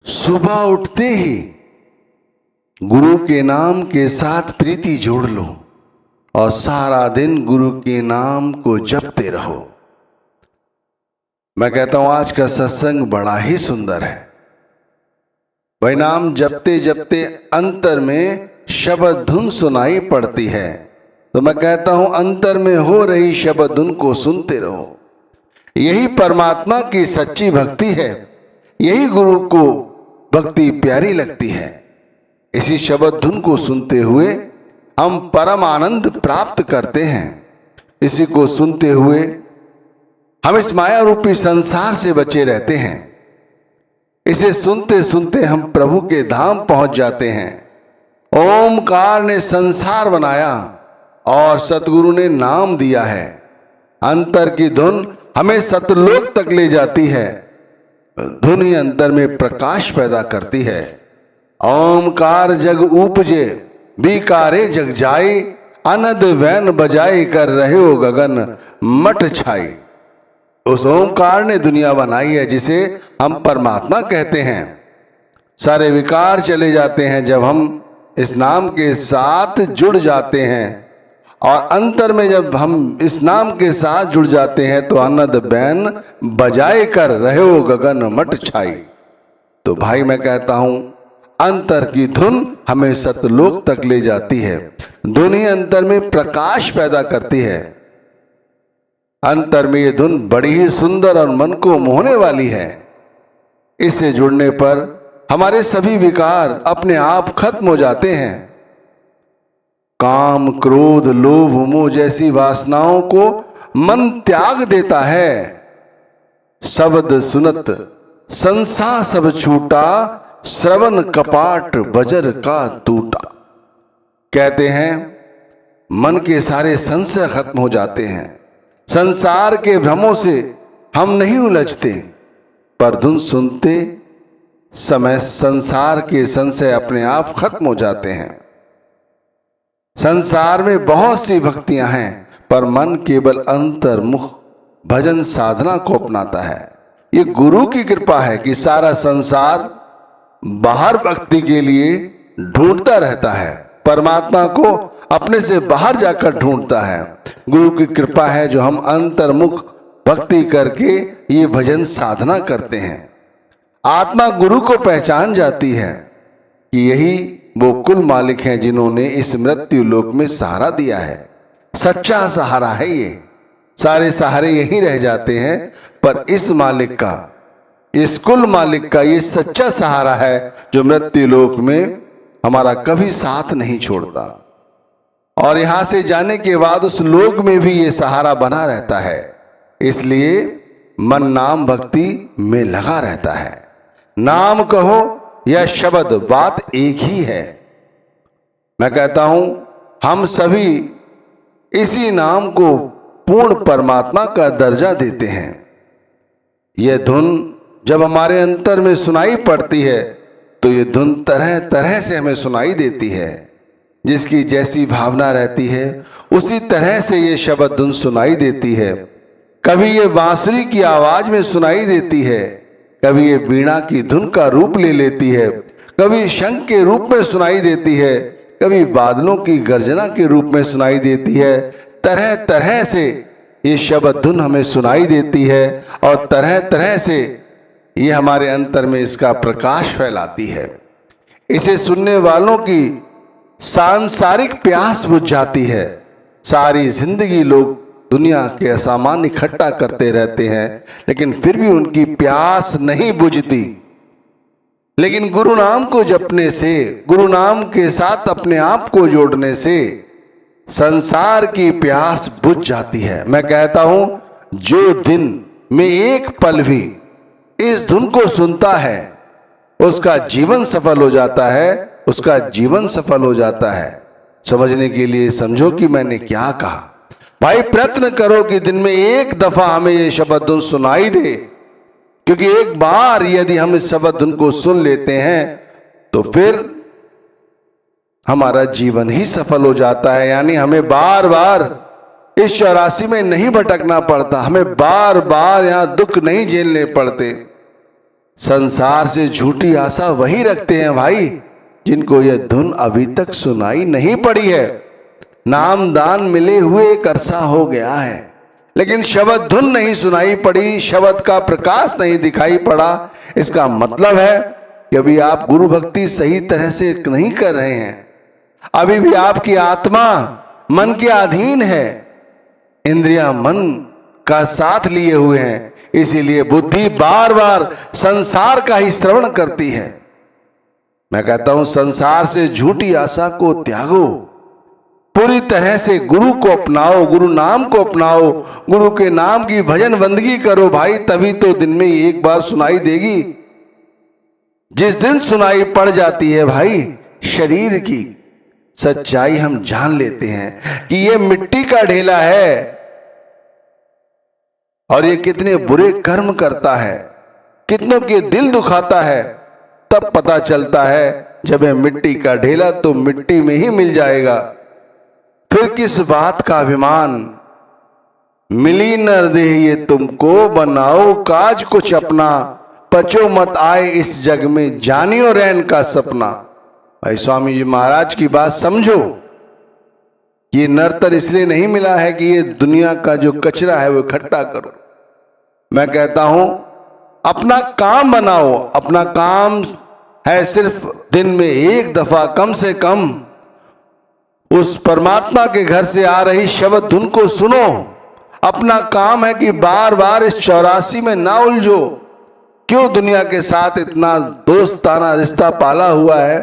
सुबह उठते ही गुरु के नाम के साथ प्रीति जोड़ लो और सारा दिन गुरु के नाम को जपते रहो। मैं कहता हूं आज का सत्संग बड़ा ही सुंदर है। वही नाम जपते जपते अंतर में शब्द धुन सुनाई पड़ती है, तो मैं कहता हूं अंतर में हो रही शब्द धुन को सुनते रहो। यही परमात्मा की सच्ची भक्ति है, यही गुरु को भक्ति प्यारी लगती है। इसी शब्द धुन को सुनते हुए हम परम आनंद प्राप्त करते हैं। इसी को सुनते हुए हम इस माया रूपी संसार से बचे रहते हैं। इसे सुनते सुनते हम प्रभु के धाम पहुंच जाते हैं। ओमकार ने संसार बनाया और सतगुरु ने नाम दिया है। अंतर की धुन हमें सतलोक तक ले जाती है। धुन ही अंतर में प्रकाश पैदा करती है। ओमकार जग उपजे बीकारे जग जाई, अनद वैन बजाई कर रहे हो गगन मट छाई। उस ओमकार ने दुनिया बनाई है जिसे हम परमात्मा कहते हैं। सारे विकार चले जाते हैं जब हम इस नाम के साथ जुड़ जाते हैं, और अंतर में जब हम इस नाम के साथ जुड़ जाते हैं तो अनद बैन बजाए कर रहे हो गगन मट छाई। तो भाई मैं कहता हूं अंतर की धुन हमें सतलोक तक ले जाती है। धुन ही अंतर में प्रकाश पैदा करती है। अंतर में ये धुन बड़ी ही सुंदर और मन को मोहने वाली है। इससे जुड़ने पर हमारे सभी विकार अपने आप खत्म हो जाते हैं। काम क्रोध लोभ मोह जैसी वासनाओं को मन त्याग देता है। शब्द सुनत संसार सब छूटा, श्रवण कपाट बजर का टूटा। कहते हैं मन के सारे संशय खत्म हो जाते हैं। संसार के भ्रमों से हम नहीं उलझते, पर धुन सुनते समय संसार के संशय अपने आप खत्म हो जाते हैं। संसार में बहुत सी भक्तियां हैं, पर मन केवल अंतर्मुख भजन साधना को अपनाता है। ये गुरु की कृपा है कि सारा संसार बाहर भक्ति के लिए ढूंढता रहता है, परमात्मा को अपने से बाहर जाकर ढूंढता है। गुरु की कृपा है जो हम अंतर्मुख भक्ति करके ये भजन साधना करते हैं। आत्मा गुरु को पहचान जाती है कि यही वो कुल मालिक हैं जिन्होंने इस मृत्यु लोक में सहारा दिया है। सच्चा सहारा है ये। सारे सहारे यहीं रह जाते हैं, पर इस मालिक का, इस कुल मालिक का ये सच्चा सहारा है जो मृत्यु लोक में हमारा कभी साथ नहीं छोड़ता, और यहां से जाने के बाद उस लोक में भी ये सहारा बना रहता है। इसलिए मन नाम भक्ति में लगा रहता है। नाम कहो यह शब्द बात एक ही है। मैं कहता हूं हम सभी इसी नाम को पूर्ण परमात्मा का दर्जा देते हैं। यह धुन जब हमारे अंतर में सुनाई पड़ती है तो ये धुन तरह तरह से हमें सुनाई देती है। जिसकी जैसी भावना रहती है उसी तरह से ये शब्द धुन सुनाई देती है। कभी ये बांसुरी की आवाज में सुनाई देती है, कभी ये वीणा की धुन का रूप ले लेती है, कभी शंख के रूप में सुनाई देती है, कभी बादलों की गर्जना के रूप में सुनाई देती है। तरह तरह से ये शब्द धुन हमें सुनाई देती है और तरह तरह से ये हमारे अंतर में इसका प्रकाश फैलाती है। इसे सुनने वालों की सांसारिक प्यास बुझ जाती है। सारी जिंदगी लोग दुनिया के सामान इकट्ठा करते रहते हैं, लेकिन फिर भी उनकी प्यास नहीं बुझती। लेकिन गुरु नाम को जपने से, गुरु नाम के साथ अपने आप को जोड़ने से संसार की प्यास बुझ जाती है। मैं कहता हूं जो दिन में एक पल भी इस धुन को सुनता है उसका जीवन सफल हो जाता है, उसका जीवन सफल हो जाता है। समझने के लिए समझो कि मैंने क्या कहा। भाई प्रयत्न करो कि दिन में एक दफा हमें ये शब्द धुन सुनाई दे, क्योंकि एक बार यदि हम इस शब्द धुन को सुन लेते हैं तो फिर हमारा जीवन ही सफल हो जाता है। यानी हमें बार बार इस 84 में नहीं भटकना पड़ता, हमें बार बार यहां दुख नहीं झेलने पड़ते। संसार से झूठी आशा वही रखते हैं भाई जिनको यह धुन अभी तक सुनाई नहीं पड़ी है। नाम दान मिले हुए एक अरसा हो गया है, लेकिन शब्द धुन नहीं सुनाई पड़ी, शब्द का प्रकाश नहीं दिखाई पड़ा। इसका मतलब है कि अभी आप गुरु भक्ति सही तरह से नहीं कर रहे हैं। अभी भी आपकी आत्मा मन के अधीन है, इंद्रियां मन का साथ लिए हुए हैं, इसीलिए बुद्धि बार बार संसार का ही श्रवण करती है। मैं कहता हूं संसार से झूठी आशा को त्यागो, पूरी तरह से गुरु को अपनाओ, गुरु नाम को अपनाओ, गुरु के नाम की भजन बंदगी करो भाई, तभी तो दिन में एक बार सुनाई देगी। जिस दिन सुनाई पड़ जाती है भाई शरीर की सच्चाई, हम जान लेते हैं कि ये मिट्टी का ढेला है और ये कितने बुरे कर्म करता है, कितनों के दिल दुखाता है। तब पता चलता है जब ये मिट्टी का ढेला तो मिट्टी में ही मिल जाएगा। फिर किस बात का अभिमान, मिली नर देह ये तुमको, बनाओ काज कुछ अपना, पचो मत आए इस जग में, जानियो रैन का सपना। भाई स्वामी जी महाराज की बात समझो। ये नरतर इसलिए नहीं मिला है कि ये दुनिया का जो कचरा है वो इकट्ठा करो। मैं कहता हूं अपना काम बनाओ। अपना काम है सिर्फ दिन में एक दफा कम से कम उस परमात्मा के घर से आ रही शब्द धुन को सुनो। अपना काम है कि बार बार इस 84 में ना उलझो। क्यों दुनिया के साथ इतना दोस्ताना रिश्ता पाला हुआ है,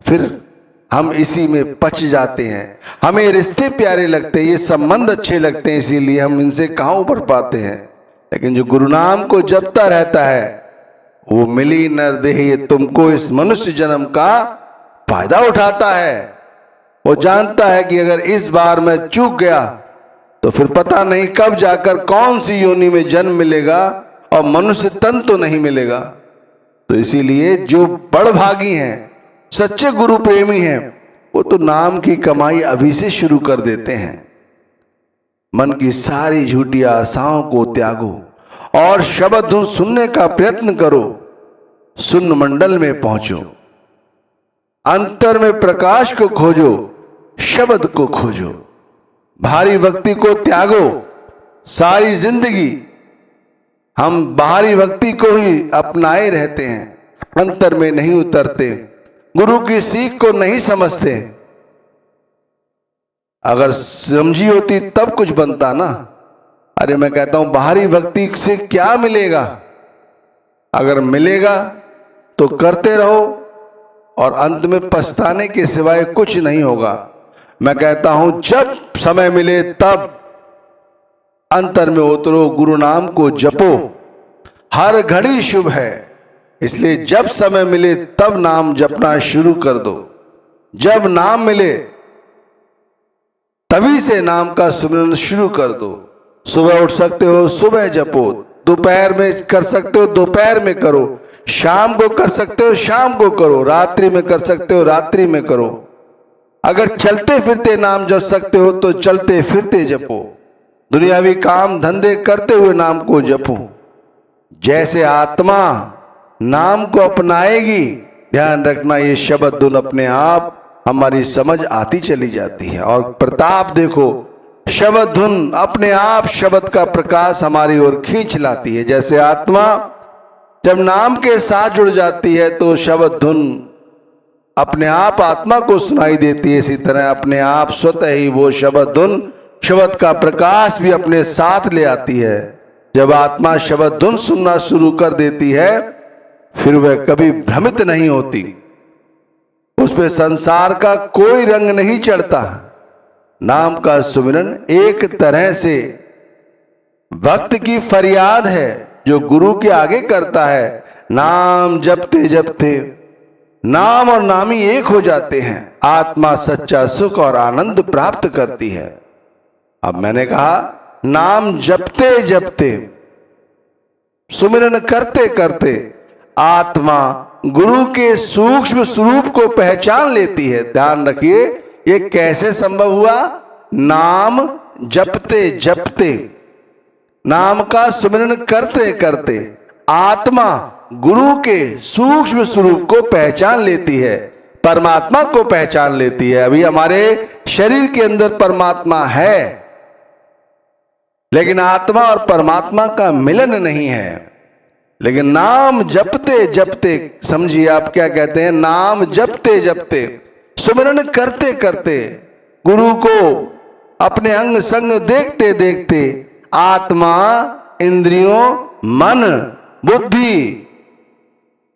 फिर हम इसी में पच जाते हैं। हमें रिश्ते प्यारे लगते हैं, ये संबंध अच्छे लगते हैं, इसीलिए हम इनसे कहाँ उभर पाते हैं। लेकिन जो गुरु नाम को जपता रहता है वो मिली नर देह ये तुमको, इस मनुष्य जन्म का फायदा उठाता है। वो जानता है कि अगर इस बार मैं चूक गया तो फिर पता नहीं कब जाकर कौन सी योनि में जन्म मिलेगा और मनुष्य तन तो नहीं मिलेगा। तो इसीलिए जो बड़भागी हैं, सच्चे गुरु प्रेमी हैं, वो तो नाम की कमाई अभी से शुरू कर देते हैं। मन की सारी झूठी आशाओं को त्यागो और शब्द धुन सुनने का प्रयत्न करो। सुन्न मंडल में पहुंचो, अंतर में प्रकाश को खोजो, शब्द को खोजो, भारी भक्ति को त्यागो। सारी जिंदगी हम बाहरी भक्ति को ही अपनाए रहते हैं, अंतर में नहीं उतरते, गुरु की सीख को नहीं समझते। अगर समझी होती तब कुछ बनता ना। अरे मैं कहता हूं बाहरी भक्ति से क्या मिलेगा? अगर मिलेगा तो करते रहो और अंत में पछताने के सिवाय कुछ नहीं होगा। मैं कहता हूं जब समय मिले तब अंतर में उतरो, गुरु नाम को जपो। हर घड़ी शुभ है, इसलिए जब समय मिले तब नाम जपना शुरू कर दो। जब नाम मिले तभी से नाम का सुमिरन शुरू कर दो। सुबह उठ सकते हो सुबह जपो, दोपहर में कर सकते हो दोपहर में करो, शाम को कर सकते हो शाम को करो, रात्रि में कर सकते हो रात्रि में करो। अगर चलते फिरते नाम जप सकते हो तो चलते फिरते जपो। दुनियावी काम धंधे करते हुए नाम को जपो। जैसे आत्मा नाम को अपनाएगी, ध्यान रखना ये शब्द धुन अपने आप हमारी समझ आती चली जाती है। और प्रताप देखो, शब्द धुन अपने आप शब्द का प्रकाश हमारी ओर खींच लाती है। जैसे आत्मा जब नाम के साथ जुड़ जाती है तो शब्द धुन अपने आप आत्मा को सुनाई देती है। इसी तरह अपने आप स्वतः ही वो शब्द धुन शब्द का प्रकाश भी अपने साथ ले आती है। जब आत्मा शब्द धुन सुनना शुरू कर देती है फिर वह कभी भ्रमित नहीं होती, उस पे संसार का कोई रंग नहीं चढ़ता। नाम का सुमिरन एक तरह से भक्त की फरियाद है जो गुरु के आगे करता है। नाम जपते जपते नाम और नामी एक हो जाते हैं, आत्मा सच्चा सुख और आनंद प्राप्त करती है। अब मैंने कहा नाम जपते जपते सुमिरन करते करते आत्मा गुरु के सूक्ष्म स्वरूप को पहचान लेती है। ध्यान रखिए ये कैसे संभव हुआ? नाम जपते जपते, नाम का सुमिरन करते करते आत्मा गुरु के सूक्ष्म स्वरूप को पहचान लेती है, परमात्मा को पहचान लेती है। अभी हमारे शरीर के अंदर परमात्मा है, लेकिन आत्मा और परमात्मा का मिलन नहीं है। लेकिन नाम जपते जपते, समझिए आप क्या कहते हैं, नाम जपते जपते, सुमिरन करते करते, गुरु को अपने अंग संग देखते देखते आत्मा, इंद्रियों, मन, बुद्धि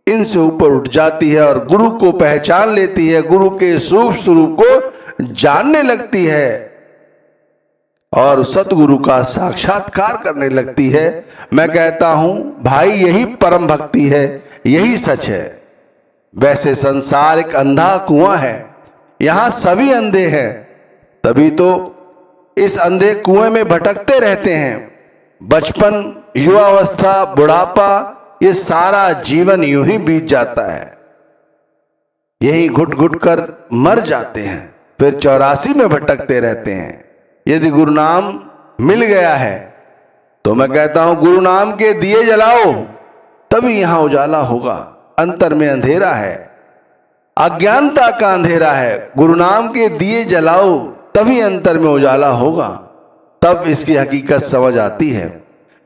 इनसे ऊपर उठ जाती है और गुरु को पहचान लेती है, गुरु के सूक्ष्म स्वरूप को जानने लगती है और सतगुरु का साक्षात्कार करने लगती है। मैं कहता हूं भाई, यही परम भक्ति है, यही सच है। वैसे संसार एक अंधा कुआं है, यहां सभी अंधे हैं, तभी तो इस अंधे कुएं में भटकते रहते हैं। बचपन, युवावस्था, बुढ़ापा, ये सारा जीवन यूं ही बीत जाता है, यही घुट घुट कर मर जाते हैं, फिर 84 में भटकते रहते हैं। यदि गुरु नाम मिल गया है तो मैं कहता हूं गुरु नाम के दिए जलाओ, तभी यहां उजाला होगा। अंतर में अंधेरा है, अज्ञानता का अंधेरा है, गुरु नाम के दिए जलाओ तभी अंतर में उजाला होगा। तब इसकी हकीकत समझ आती है।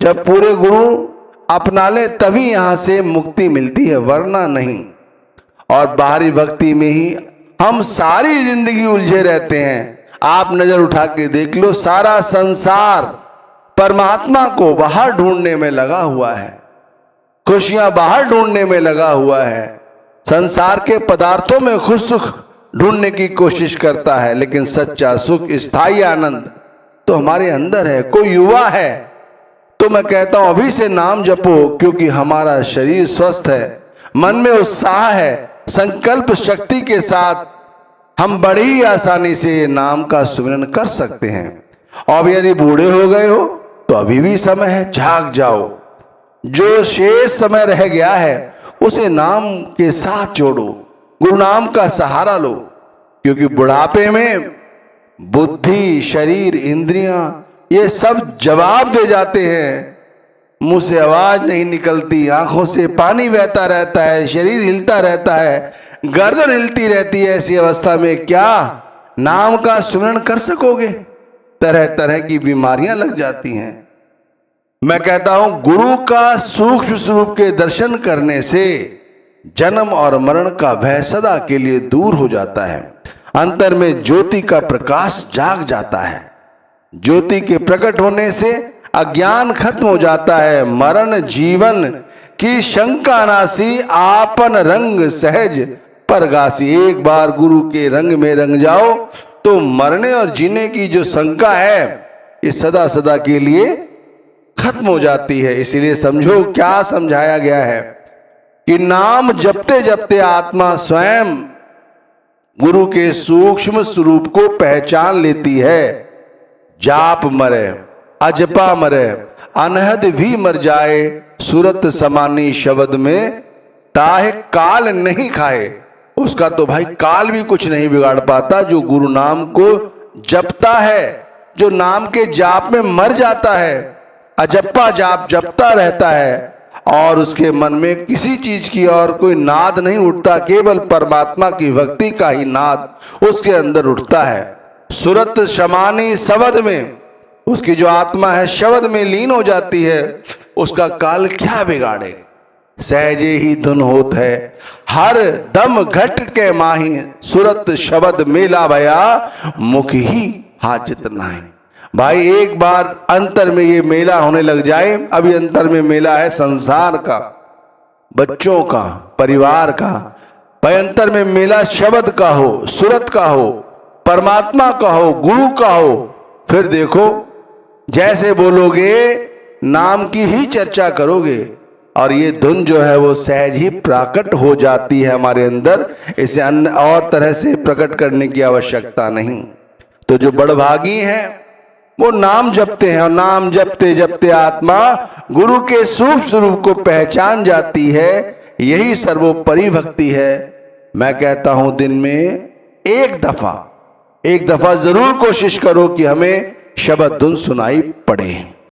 जब पूरे गुरु अपना ले तभी यहां से मुक्ति मिलती है, वरना नहीं। और बाहरी भक्ति में ही हम सारी जिंदगी उलझे रहते हैं। आप नजर उठा के देख लो, सारा संसार परमात्मा को बाहर ढूंढने में लगा हुआ है, खुशियां बाहर ढूंढने में लगा हुआ है, संसार के पदार्थों में खुद सुख ढूंढने की कोशिश करता है। लेकिन सच्चा सुख, स्थायी आनंद तो हमारे अंदर है। कोई युवा है तो मैं कहता हूं अभी से नाम जपो, क्योंकि हमारा शरीर स्वस्थ है, मन में उत्साह है, संकल्प शक्ति के साथ हम बड़ी आसानी से नाम का सुमिरन कर सकते हैं। और यदि बूढ़े हो गए हो तो अभी भी समय है, जाग जाओ। जो शेष समय रह गया है उसे नाम के साथ जोड़ो, गुरु नाम का सहारा लो, क्योंकि बुढ़ापे में बुद्धि, शरीर, इंद्रियां ये सब जवाब दे जाते हैं। मुंह से आवाज नहीं निकलती, आंखों से पानी बहता रहता है, शरीर हिलता रहता है, गर्दन हिलती रहती है। ऐसी अवस्था में क्या नाम का सुमिरन कर सकोगे? तरह तरह की बीमारियां लग जाती हैं। मैं कहता हूं गुरु का सूक्ष्म स्वरूप के दर्शन करने से जन्म और मरण का भय सदा के लिए दूर हो जाता है। अंतर में ज्योति का प्रकाश जाग जाता है। ज्योति के प्रकट होने से अज्ञान खत्म हो जाता है। मरण जीवन की शंका नासी, आपन रंग सहज परगासी। एक बार गुरु के रंग में रंग जाओ तो मरने और जीने की जो शंका है ये सदा सदा के लिए खत्म हो जाती है। इसलिए समझो क्या समझाया गया है कि नाम जपते जपते आत्मा स्वयं गुरु के सूक्ष्म स्वरूप को पहचान लेती है। जाप मरे, अजपा मरे, अनहद भी मर जाए, सूरत समानी शब्द में ताहे काल नहीं खाए। उसका तो भाई काल भी कुछ नहीं बिगाड़ पाता। जो गुरु नाम को जपता है, जो नाम के जाप में मर जाता है, अजप्पा जाप जपता रहता है और उसके मन में किसी चीज की और कोई नाद नहीं उठता, केवल परमात्मा की भक्ति का ही नाद उसके अंदर उठता है। सुरत शमानी शब्द में उसकी जो आत्मा है शब्द में लीन हो जाती है। उसका काल क्या बिगाड़े, सहजे ही धुन होत है, हर दम घट के माही, सुरत शब्द मेला भया, मुख ही हाजत नाही। भाई एक बार अंतर में ये मेला होने लग जाए, अभी अंतर में मेला है संसार का, बच्चों का, परिवार का, भाई अंतर में मेला शब्द का हो, सुरत का हो, परमात्मा का हो, गुरु का हो, फिर देखो जैसे बोलोगे नाम की ही चर्चा करोगे और ये धुन जो है वो सहज ही प्रकट हो जाती है हमारे अंदर। इसे अन्य और तरह से प्रकट करने की आवश्यकता नहीं। तो जो बड़भागी हैं वो नाम जपते हैं और नाम जपते जपते आत्मा गुरु के सूक्ष्म स्वरूप को पहचान जाती है। यही सर्वोपरि भक्ति है। मैं कहता हूं दिन में एक दफा जरूर कोशिश करो कि हमें शब्द धुन सुनाई पड़े।